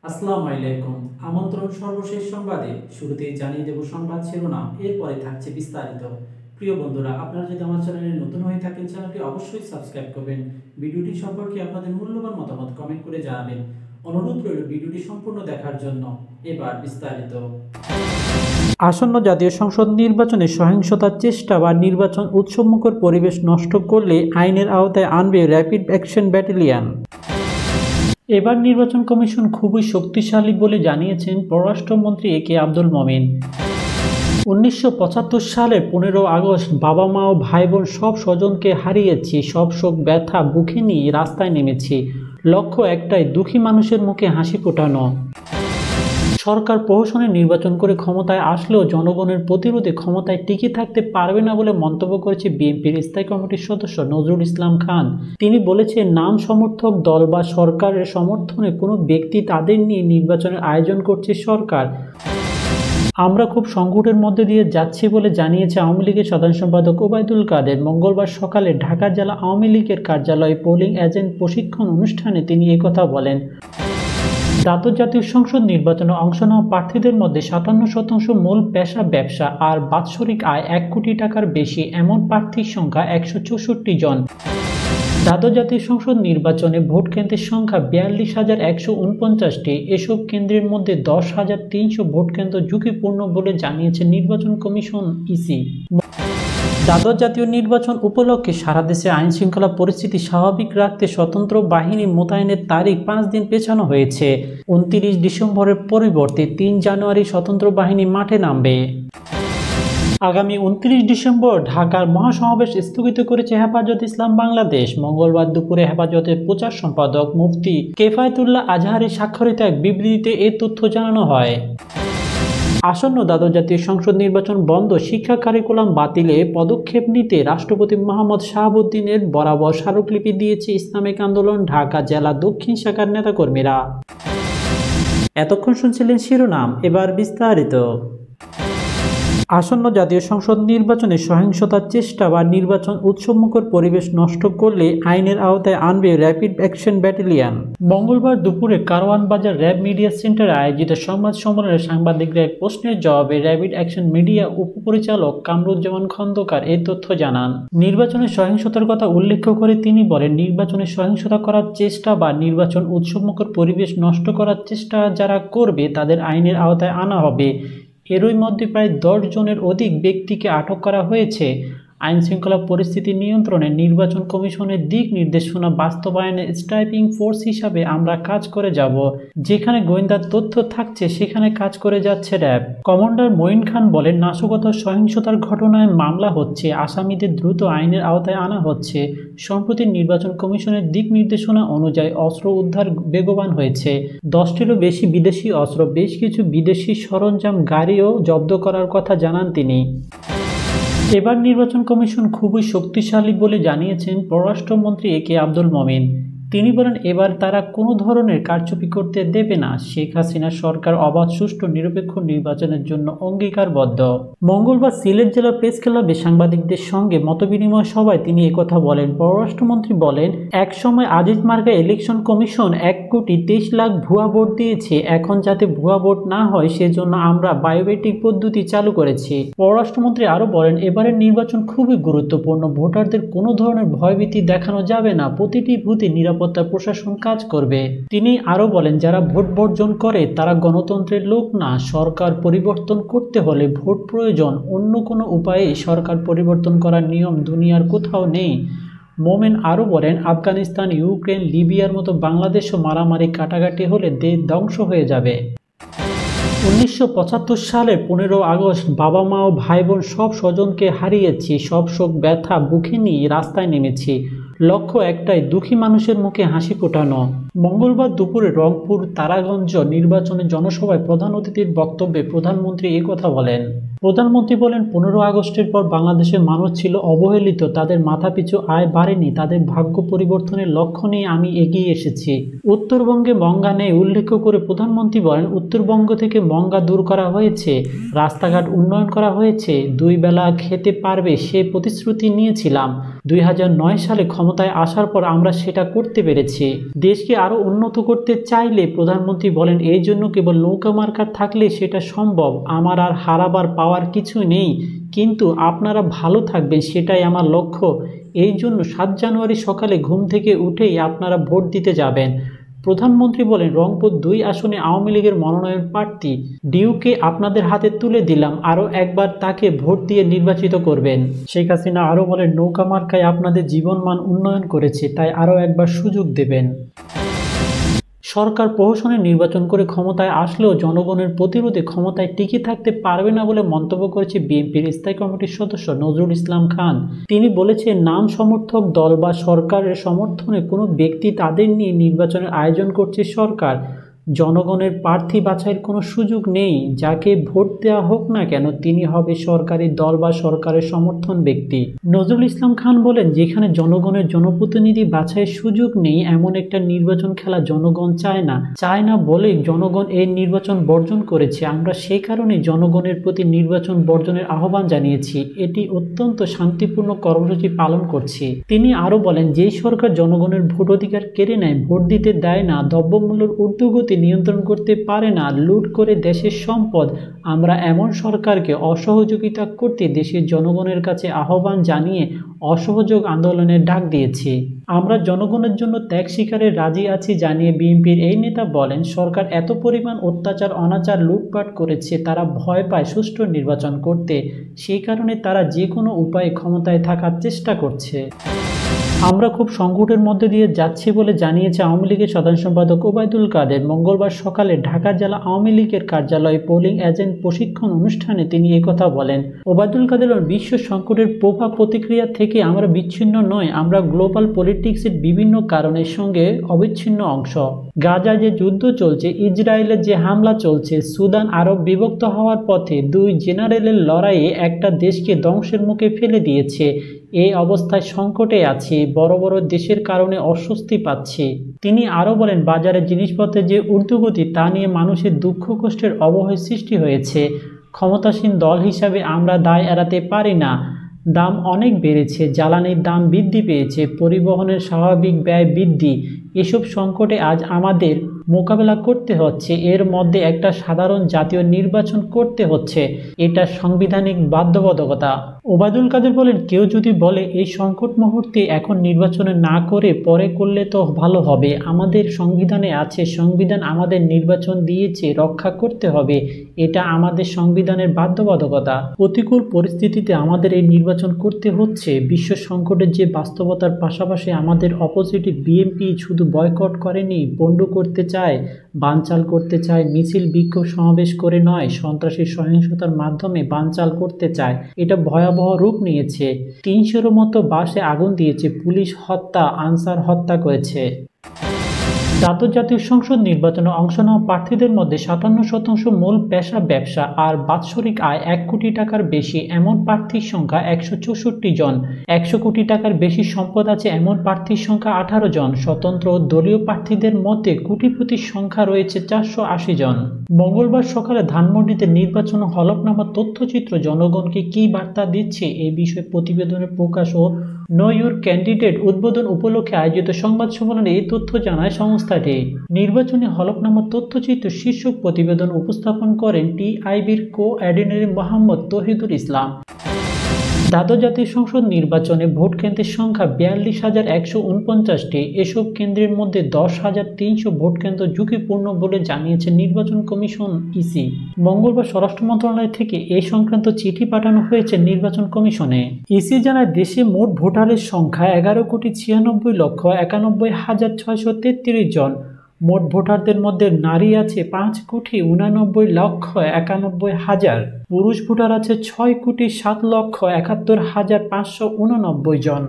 আসসালামু আলাইকুম। আমন্ত্রণ সর্বশেষ সংবাদে। শুরুতেই জানিয়ে দেব সংবাদ শিরোনাম, এরপরে থাকছে বিস্তারিত। প্রিয় বন্ধুরা, আপনারা যদি আমার চ্যানেলে নতুন হয়ে থাকেন, চ্যানেলটি অবশ্যই সাবস্ক্রাইব করবেন। ভিডিওটি সম্পর্কে আপনাদের মূল্যবান মতামত কমেন্ট করে জানাবেন। অনুরোধ রইল ভিডিওটি সম্পূর্ণ দেখার জন্য। এবার বিস্তারিত। আসন্ন জাতীয় সংসদ নির্বাচনে সহিংসতার চেষ্টা বা নির্বাচন উৎসবমুখর পরিবেশ নষ্ট করলে আইনের আওতায় আনবে র্যাপিড অ্যাকশন ব্যাটালিয়ন। এবার নির্বাচন কমিশন খুবই শক্তিশালী বলে জানিয়েছেন পররাষ্ট্রমন্ত্রী এ.কে আব্দুল মোমিন। 1975 সালের 15 আগস্ট বাবা মা ও ভাই বোন সব স্বজনকে হারিয়েছি, সব শোক ব্যথা বুকে নিয়ে রাস্তায় নেমেছি। লক্ষ্য একটাই, দুঃখী মানুষের মুখে হাসি ফোটানো। সরকার প্রহসনের নির্বাচন করে ক্ষমতায় আসলেও জনগণের প্রতিরোধে ক্ষমতায় টিকে থাকতে পারবে না বলে মন্তব্য করেছে বিএনপির স্থায়ী কমিটির সদস্য নজরুল ইসলাম খান। তিনি বলেছেন, নাম সমর্থক দল বা সরকারের সমর্থনে কোনো ব্যক্তি তাদের নিয়ে নির্বাচনের আয়োজন করছে সরকার। আমরা খুব সংকটের মধ্যে দিয়ে যাচ্ছি বলে জানিয়েছে আওয়ামী লীগের সাধারণ সম্পাদক ওবায়দুল কাদের। মঙ্গলবার সকালে ঢাকা জেলা আওয়ামী লীগের কার্যালয়ে পোলিং এজেন্ট প্রশিক্ষণ অনুষ্ঠানে তিনি একথা বলেন। দ্বাদশ জাতীয় সংসদ নির্বাচনে অংশ নেওয়া প্রার্থীদের মধ্যে 57% মূল পেশা ব্যবসা আর বাৎসরিক আয় 1 কোটি টাকার বেশি, এমন প্রার্থীর সংখ্যা 164 জন। দ্বাদশ জাতীয় সংসদ নির্বাচনে ভোট কেন্দ্রের সংখ্যা 42,149টি। এসব কেন্দ্রের মধ্যে 10,300 ভোট কেন্দ্র ঝুঁকিপূর্ণ বলে জানিয়েছে নির্বাচন কমিশন ইসি। দ্বাদশ জাতীয় নির্বাচন উপলক্ষে সারা দেশে আইন শৃঙ্খলা পরিস্থিতি স্বাভাবিক রাখতে স্বতন্ত্র বাহিনী মোতায়েনের তারিখ 5 দিন পেছানো হয়েছে। 29 ডিসেম্বরের পরিবর্তে 3 জানুয়ারি স্বতন্ত্র বাহিনী মাঠে নামবে। আগামী 29 ডিসেম্বর ঢাকার মহাসমাবেশ স্থগিত করেছে হেফাজত ইসলাম বাংলাদেশ। মঙ্গলবার দুপুরে হেফাজতের প্রচার সম্পাদক মুফতি কেফায়েতুল্লাহ আজহারের স্বাক্ষরিত এক বিবৃতিতে এ তথ্য জানানো হয়। আসন্ন দ্বাদশ জাতীয় সংসদ নির্বাচন বন্ধ, শিক্ষা কারিকুলাম বাতিলে পদক্ষেপ নিতে রাষ্ট্রপতি মোহাম্মদ শাহাবুদ্দিনের বরাবর স্মারকলিপি দিয়েছে ইসলামিক আন্দোলন ঢাকা জেলা দক্ষিণ শাখার নেতাকর্মীরা। এতক্ষণ শুনছিলেন শিরোনাম, এবার বিস্তারিত। আসন্ন জাতীয় সংসদ নির্বাচনে সহিংসতার চেষ্টা বা নির্বাচন উৎসবমুখর পরিবেশ নষ্ট করলে আইনের আওতায় আনবে র্যাপিড অ্যাকশন ব্যাটালিয়ন। মঙ্গলবার দুপুরে কারওয়ান বাজার র্যাব মিডিয়া সেন্টারে আয়োজিত সংবাদ সম্মেলনে সাংবাদিকরা এক প্রশ্নের জবাবে র্যাপিড অ্যাকশন মিডিয়া উপপরিচালক কামরুজ্জামান খন্দকার এই তথ্য জানান। নির্বাচনের সহিংসতার কথা উল্লেখ করে তিনি বলেন, নির্বাচনে সহিংসতা করার চেষ্টা বা নির্বাচন উৎসবমুখর পরিবেশ নষ্ট করার চেষ্টা যারা করবে তাদের আইনের আওতায় আনা হবে। এরই মধ্যে প্রায় 10 জনের অধিক ব্যক্তিকে আটক করা হয়েছে। আইন শৃঙ্খলা পরিস্থিতি নিয়ন্ত্রণে নির্বাচন কমিশনের দিক নির্দেশনা বাস্তবায়নে স্ট্রাইকিং ফোর্স হিসাবে আমরা কাজ করে যাব। যেখানে গোয়েন্দার তথ্য থাকছে সেখানে কাজ করে যাচ্ছে র্যাব। কমান্ডার মঈন খান বলেন, নাশকতা সহিংসতার ঘটনায় মামলা হচ্ছে, আসামিদের দ্রুত আইনের আওতায় আনা হচ্ছে। সম্প্রতি নির্বাচন কমিশনের দিক নির্দেশনা অনুযায়ী অস্ত্র উদ্ধার বেগবান হয়েছে। 10টিরও বেশি বিদেশি অস্ত্র, বেশ কিছু বিদেশি সরঞ্জাম, গাড়িও জব্দ করার কথা জানান তিনি। এবার নির্বাচন কমিশন খুবই শক্তিশালী বলে জানিয়েছেন পররাষ্ট্রমন্ত্রী এ.কে আব্দুল মোমিন। তিনি বলেন, এবার তারা কোনো ধরনের কারচুপি করতে দেবে না। শেখ হাসিনার সরকার অবাধ, সুষ্ঠু, নিরপেক্ষ নির্বাচনের জন্য অঙ্গীকারবদ্ধ। মঙ্গলবার সিলেট জেলা প্রেস ক্লাবে সাংবাদিকদের সঙ্গে মতবিনিময় সভায় তিনি একথা বলেন। পররাষ্ট্রমন্ত্রী বলেন, এক সময় আজিজ মার্কা ইলেকশন কমিশন 1,23,00,000 ভুয়া ভোট দিয়েছে। এখন যাতে ভুয়া ভোট না হয় সেজন্য আমরা বায়োমেট্রিক পদ্ধতি চালু করেছি। পররাষ্ট্রমন্ত্রী আরও বলেন, এবারের নির্বাচন খুবই গুরুত্বপূর্ণ। ভোটারদের কোনো ধরনের ভয়ভীতি দেখানো যাবে না। প্রতিটি বুথে নিরাপত্তা প্রশাসন কাজ করবে। তিনি আরও বলেন, যারা ভোট বর্জন করে তারা গণতন্ত্রের লোক না। সরকার পরিবর্তন করতে হলে ভোট প্রয়োজন, অন্য কোনো উপায়ে সরকার পরিবর্তন করার নিয়ম দুনিয়ার কোথাও নেই। মোমেন আরও বলেন, আফগানিস্তান, ইউক্রেন, লিবিয়ার মতো বাংলাদেশও মারামারি কাটাকাটি হলে দেশ ধ্বংস হয়ে যাবে। 1975 সালের 15 আগস্ট বাবা মা ও ভাই বোন সব স্বজনকে হারিয়েছি, সব শোক ব্যথা বুকে নিয়ে রাস্তায় নেমেছি। লক্ষ্য একটাই, দুঃখী মানুষের মুখে হাসি ফোটানো। মঙ্গলবার দুপুরে রংপুর তারাগঞ্জ নির্বাচনে জনসভায় প্রধান অতিথির বক্তব্যে প্রধানমন্ত্রী একথা বলেন। প্রধানমন্ত্রী বলেন, 15 আগস্টের পর বাংলাদেশের মানুষ ছিল অবহেলিত, তাদের মাথাপিছু আয় বাড়েনি, তাদের ভাগ্য পরিবর্তনের লক্ষ্য নিয়ে আমি এগিয়ে এসেছি। উত্তরবঙ্গে মঙ্গা নেই উল্লেখ করে প্রধানমন্ত্রী বলেন, উত্তরবঙ্গ থেকে মঙ্গা দূর করা হয়েছে, রাস্তাঘাট উন্নয়ন করা হয়েছে, 2 বেলা খেতে পারবে সে প্রতিশ্রুতি নিয়েছিলাম। 2009 সালে ক্ষমতা ক্ষমতায় আসার পর আমরা সেটা করতে পেরেছি। দেশকে আরো উন্নত করতে চাইলে প্রধানমন্ত্রী বলেন এই জন্য কেবল নৌকা মার্কা থাকলে সেটা সম্ভব। আমার আর হারাবার পাওয়ার কিছু নেই, কিন্তু আপনারা ভালো থাকবেন সেটাই আমার লক্ষ্য। এই জন্য 7 জানুয়ারি সকালে ঘুম থেকে উঠেই আপনারা ভোট দিতে যাবেন। প্রধানমন্ত্রী বলেন রংপুর 2 আসনে আওয়ামী লীগের মনোনয়ন প্রার্থী ডিউকে আপনাদের হাতে তুলে দিলাম, আরও একবার তাকে ভোট দিয়ে নির্বাচিত করবেন। শেখ হাসিনা আরও বলেন নৌকা মার্কায় আপনাদের জীবনমান উন্নয়ন করেছে, তাই আরও একবার সুযোগ দেবেন। সরকার প্রহসনের নির্বাচন করে ক্ষমতায় আসলেও জনগণের প্রতিরোধে ক্ষমতায় টিকে থাকতে পারবে না বলে মন্তব্য করেছে বিএনপির স্থায়ী কমিটির সদস্য নজরুল ইসলাম খান। তিনি বলেছেন নাম সমর্থক দল বা সরকারের সমর্থনে কোনো ব্যক্তি তাদের নিয়ে নির্বাচনের আয়োজন করছে সরকার। জনগণের প্রার্থী বাছাইয়ের কোনো সুযোগ নেই। যাকে ভোট দেওয়া হোক না কেন তিনি হবে সরকারি দল বা সরকারের সমর্থন ব্যক্তি। নজরুল ইসলাম খান বলেন যেখানে জনগণের জনপ্রতিনিধি বাছাইয়ের সুযোগ নেই এমন একটা নির্বাচন খেলা জনগণ চায় না বলেই জনগণ এই নির্বাচন বর্জন করেছে। আমরা সেই কারণে জনগণের প্রতি নির্বাচন বর্জনের আহ্বান জানিয়েছি। এটি অত্যন্ত শান্তিপূর্ণ কর্মসূচি পালন করছি। তিনি আরো বলেন যেই সরকার জনগণের ভোট অধিকার কেড়ে নেয়, ভোট দিতে দেয় না, দ্রব্যমূল্যের ঊর্ধ্বগতি নিয়ন্ত্রণ করতে পারে না, লুট করে দেশের সম্পদ, আমরা এমন সরকারকে অসহযোগিতা করতে দেশের জনগণের কাছে আহ্বান জানিয়ে অসহযোগ আন্দোলনের ডাক দিয়েছি। আমরা জনগণের জন্য ত্যাগ স্বীকারে রাজি আছি জানিয়ে বিএনপির এই নেতা বলেন সরকার এত পরিমাণ অত্যাচার অনাচার লুটপাট করেছে তারা ভয় পায় সুষ্ঠু নির্বাচন করতে, সেই কারণে তারা যে কোনো উপায়ে ক্ষমতায় থাকার চেষ্টা করছে। আমরা খুব সংকটের মধ্যে দিয়ে যাচ্ছি বলে জানিয়েছে আওয়ামী লীগের সাধারণ সম্পাদক ওবায়দুল কাদের। মঙ্গলবার সকালে ঢাকা জেলা আওয়ামী লীগের কার্যালয়ে পোলিং এজেন্ট প্রশিক্ষণ অনুষ্ঠানে তিনি একথা বলেন। ওবায়দুল কাদের বিশ্ব সংকটের প্রভাব প্রতিক্রিয়া থেকে আমরা বিচ্ছিন্ন নই, আমরা গ্লোবাল পলিটিক্সের বিভিন্ন কারণের সঙ্গে অবিচ্ছিন্ন অংশ। গাজায় যে যুদ্ধ চলছে, ইসরায়েলের যে হামলা চলছে, সুদান আরব বিভক্ত হওয়ার পথে, 2 জেনারেলের লড়াইয়ে একটা দেশকে ধ্বংসের মুখে ফেলে দিয়েছে। এই অবস্থায় সংকটে আছি, বড় বড় দেশের কারণে অস্বস্তি পাচ্ছি। তিনি আরো বলেন বাজারে জিনিসপত্রের যে ঊর্ধ্বগতি তা নিয়ে মানুষের দুঃখ কষ্টের অবহের সৃষ্টি হয়েছে। ক্ষমতাসীন দল হিসাবে আমরা দায় এড়াতে পারি না। দাম অনেক বেড়েছে, জ্বালানির দাম বৃদ্ধি পেয়েছে, পরিবহনের স্বাভাবিক ব্যয় বৃদ্ধি। এসব সংকটে আজ আমাদের মোকাবেলা করতে হচ্ছে। এর মধ্যে একটা সাধারণ জাতীয় নির্বাচন করতে হচ্ছে, এটা সাংবিধানিক বাধ্যবাধকতা। ওবায়দুল কাদের বলেন কেউ যদি বলে এই সংকট মুহূর্তে এখন নির্বাচনে না করে পরে করলে তো ভালো হবে, আমাদের সংবিধানে আছে, সংবিধান আমাদের নির্বাচন দিয়েছে, রক্ষা করতে হবে, এটা আমাদের সংবিধানের বাধ্যবাধকতা। প্রতিকূল পরিস্থিতিতে আমাদের এই নির্বাচন করতে হচ্ছে। বিশ্ব সংকটের যে বাস্তবতার পাশাপাশি আমাদের অপোজিটে বিএনপি শুধু বয়কট করেনি, পণ্ড করতে চায়, বানচাল করতে চায়, মিছিল বিক্ষোভ সমাবেশ করে নয়, সন্ত্রাসী সহিংসতার মাধ্যমে বানচাল করতে চায়। এটা ভয়াবহ রূপ নিয়েছে। 300-এর মতো বাসে আগুন দিয়েছে, পুলিশ হত্যা, আনসার হত্যা করেছে। দ্বাদশ জাতীয় সংসদ নির্বাচনে অংশ নেওয়া প্রার্থীদের মধ্যে 57% মূল পেশা ব্যবসা আর বাৎসরিক আয় 1 কোটি টাকার বেশি এমন প্রার্থীর সংখ্যা 164 জন। 100 কোটি টাকার বেশি সম্পদ আছে এমন প্রার্থীর সংখ্যা 18 জন। স্বতন্ত্র দলীয় প্রার্থীদের মধ্যে কোটিপতির সংখ্যা রয়েছে 480 জন। মঙ্গলবার সকালে ধানমন্ডিতে নির্বাচন হলফনামা তথ্যচিত্র জনগণকে কী বার্তা দিচ্ছে এই বিষয়ে প্রতিবেদনের প্রকাশ ও নো ইউর ক্যান্ডিডেট উদ্বোধন উপলক্ষে আয়োজিত সংবাদ সম্মেলনে এই তথ্য জানায় সংস্থাটি। নির্বাচনী হলফনামা তথ্যচিত্র শীর্ষক প্রতিবেদন উপস্থাপন করেন টিআইবির কোঅর্ডিনেটর মোহাম্মদ তৌহিদুল ইসলাম। দ্বাদশ জাতীয় সংসদ নির্বাচনে ভোট কেন্দ্রের সংখ্যা 42,149টি। এসব কেন্দ্রের মধ্যে 10,300 ভোট কেন্দ্র ঝুঁকিপূর্ণ বলে জানিয়েছে নির্বাচন কমিশন ইসি। মঙ্গলবার স্বরাষ্ট্র মন্ত্রণালয় থেকে এই সংক্রান্ত চিঠি পাঠানো হয়েছে নির্বাচন কমিশনে। ইসি জানায় দেশে মোট ভোটারের সংখ্যা 11,96,91,633 জন। মোট ভোটারদের মধ্যে নারী আছে 5,89,91,000, পুরুষ ভোটার আছে 6,07,71,589 জন।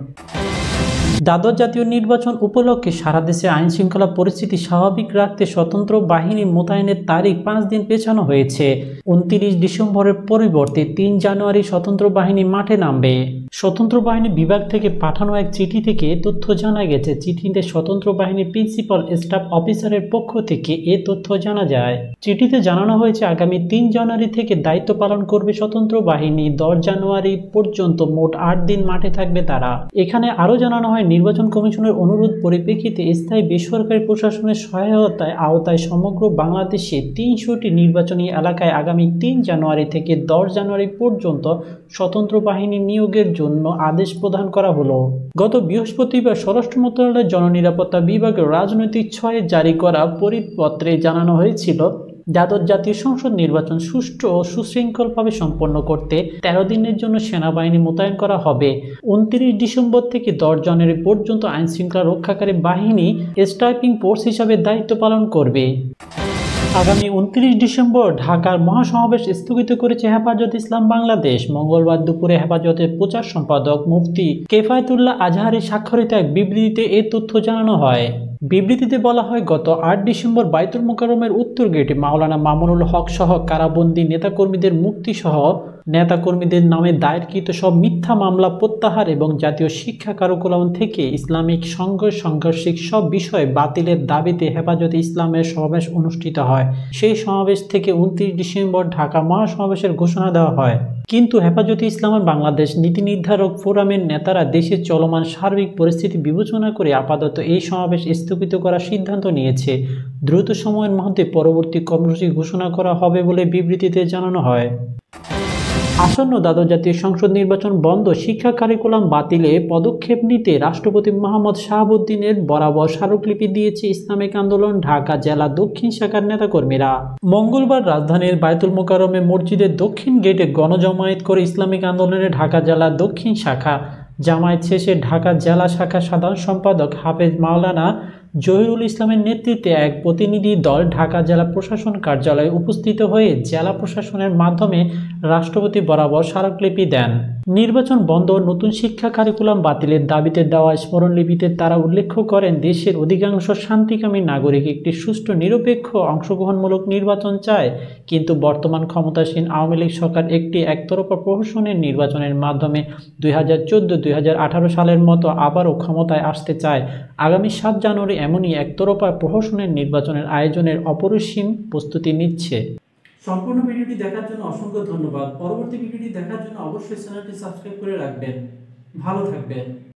দ্বাদশ জাতীয় নির্বাচন উপলক্ষে সারা দেশে আইন শৃঙ্খলা পরিস্থিতি স্বাভাবিক রাখতে স্বতন্ত্র বাহিনী মোতায়েনের তারিখ 5 দিন পেছানো হয়েছে। 29 ডিসেম্বরের পরিবর্তে 3 জানুয়ারি স্বতন্ত্র বাহিনী মাঠে নামবে। স্বতন্ত্র বাহিনী বিভাগ থেকে পাঠানো এক চিঠি থেকে তথ্য জানা গেছে। চিঠিতে স্বতন্ত্র বাহিনীর প্রিন্সিপাল স্টাফ অফিসারের পক্ষ থেকে এ তথ্য জানা যায়। চিঠিতে জানানো হয়েছে আগামী 3 জানুয়ারি থেকে দায়িত্ব পালন করবে স্বতন্ত্র বাহিনী। 10 জানুয়ারি পর্যন্ত মোট 8 দিন মাঠে থাকবে তারা। এখানে আরও জানানো হয় নির্বাচন কমিশনের অনুরোধ পরিপ্রেক্ষিতে স্থায়ী বেসরকারি প্রশাসনের সহায়তায় আওতায় সমগ্র বাংলাদেশে ৩০০টি নির্বাচনী এলাকায় আগামী ৩ জানুয়ারি থেকে ১০ জানুয়ারি পর্যন্ত স্বতন্ত্র বাহিনী নিয়োগের জন্য আদেশ প্রদান করা হলো। গত বৃহস্পতিবার স্বরাষ্ট্র মন্ত্রণালয়ের জননিরাপত্তা বিভাগের রাজনৈতিক ছয়ে জারি করা পরিপত্রে জানানো হয়েছিল, দ্বাদশ জাতীয় সংসদ নির্বাচন সুষ্ঠু ও সুশৃঙ্খলভাবে সম্পন্ন করতে ১৩ দিনের জন্য সেনাবাহিনী মোতায়েন করা হবে। ২৯ ডিসেম্বর থেকে ১০ জানুয়ারি পর্যন্ত আইনশৃঙ্খলা রক্ষাকারী বাহিনী স্ট্রাইকিং ফোর্স হিসাবে দায়িত্ব পালন করবে। আগামী ২৯ ডিসেম্বর ঢাকার মহাসমাবেশ স্থগিত করেছে হেফাজত ইসলাম বাংলাদেশ। মঙ্গলবার দুপুরে হেফাজতের প্রচার সম্পাদক মুফতি কেফায়েতুল্লাহ আজহারী স্বাক্ষরিত এক বিবৃতিতে এ তথ্য জানানো হয়। বিবৃতিতে বলা হয়, গত ৮ ডিসেম্বর বাইতুল মোকাররমের উত্তর গেটে মাওলানা মামুনুল হক সহ কারাবন্দী নেতাকর্মীদের মুক্তি সহ নেতাকর্মীদের নামে দায়েরকৃত সব মিথ্যা মামলা প্রত্যাহার এবং জাতীয় শিক্ষা কারিকুলাম থেকে ইসলামিক সাংঘর্ষিক সব বিষয় বাতিলের দাবিতে হেফাজতে ইসলামের সমাবেশ অনুষ্ঠিত হয়। সেই সমাবেশ থেকে ২৯ ডিসেম্বর ঢাকা মহাসমাবেশের ঘোষণা দেওয়া হয়। কিন্তু হেফাজতে ইসলামের বাংলাদেশ নীতি নির্ধারক ফোরামের নেতারা দেশের চলমান সার্বিক পরিস্থিতি বিবেচনা করে আপাতত এই সমাবেশ স্থগিত করার সিদ্ধান্ত নিয়েছে। দ্রুত সময়ের মধ্যে পরবর্তী কর্মসূচি ঘোষণা করা হবে বলে বিবৃতিতে জানানো হয়। আসন্ন দ্বাদশ জাতীয় সংসদ নির্বাচন বন্ধ, শিক্ষা কারিকুলাম বাতিলে পদক্ষেপ নিতে রাষ্ট্রপতি মোহাম্মদ শাহাবুদ্দিনের বরাবর স্মারকলিপি দিয়েছে ইসলামিক আন্দোলন ঢাকা জেলা দক্ষিণ শাখার নেতাকর্মীরা। মঙ্গলবার রাজধানীর বায়তুল মোকাররমে মসজিদের দক্ষিণ গেটে গণজমায়েত করে ইসলামিক আন্দোলনের ঢাকা জেলা দক্ষিণ শাখা। জামায়াত শেষে ঢাকা জেলা শাখা সাধারণ সম্পাদক হাফেজ মাওলানা জহিরুল ইসলামের নেতৃত্বে এক প্রতিনিধি দল ঢাকা জেলা প্রশাসন কার্যালয়ে উপস্থিত হয়ে জেলা প্রশাসনের মাধ্যমে রাষ্ট্রপতি বরাবর স্মারকলিপি দেন। নির্বাচন বন্ধ ও নতুন শিক্ষা কারিকুলাম বাতিলের দাবিতে দেওয়া স্মরণলিপিতে তারা উল্লেখ করেন, দেশের অধিকাংশ শান্তিকামী নাগরিক একটি সুষ্ঠু নিরপেক্ষ অংশগ্রহণমূলক নির্বাচন চায়, কিন্তু বর্তমান ক্ষমতাসীন আওয়ামী লীগ সরকার একটি একতরফা প্রহসনের নির্বাচনের মাধ্যমে ২০১৪-২০১৮ সালের মতো আবারও ক্ষমতায় আসতে চায়। আগামী ৭ জানুয়ারি এমনই একতরফা প্রহসনের নির্বাচনের আয়োজনের অপরিসীম প্রস্তুতি নিচ্ছে। সম্পূর্ণ ভিডিওটি দেখার জন্য অসংখ্য ধন্যবাদ। পরবর্তী ভিডিওটি দেখার জন্য অবশ্যই চ্যানেলটি সাবস্ক্রাইব করে রাখবেন। ভালো থাকবেন।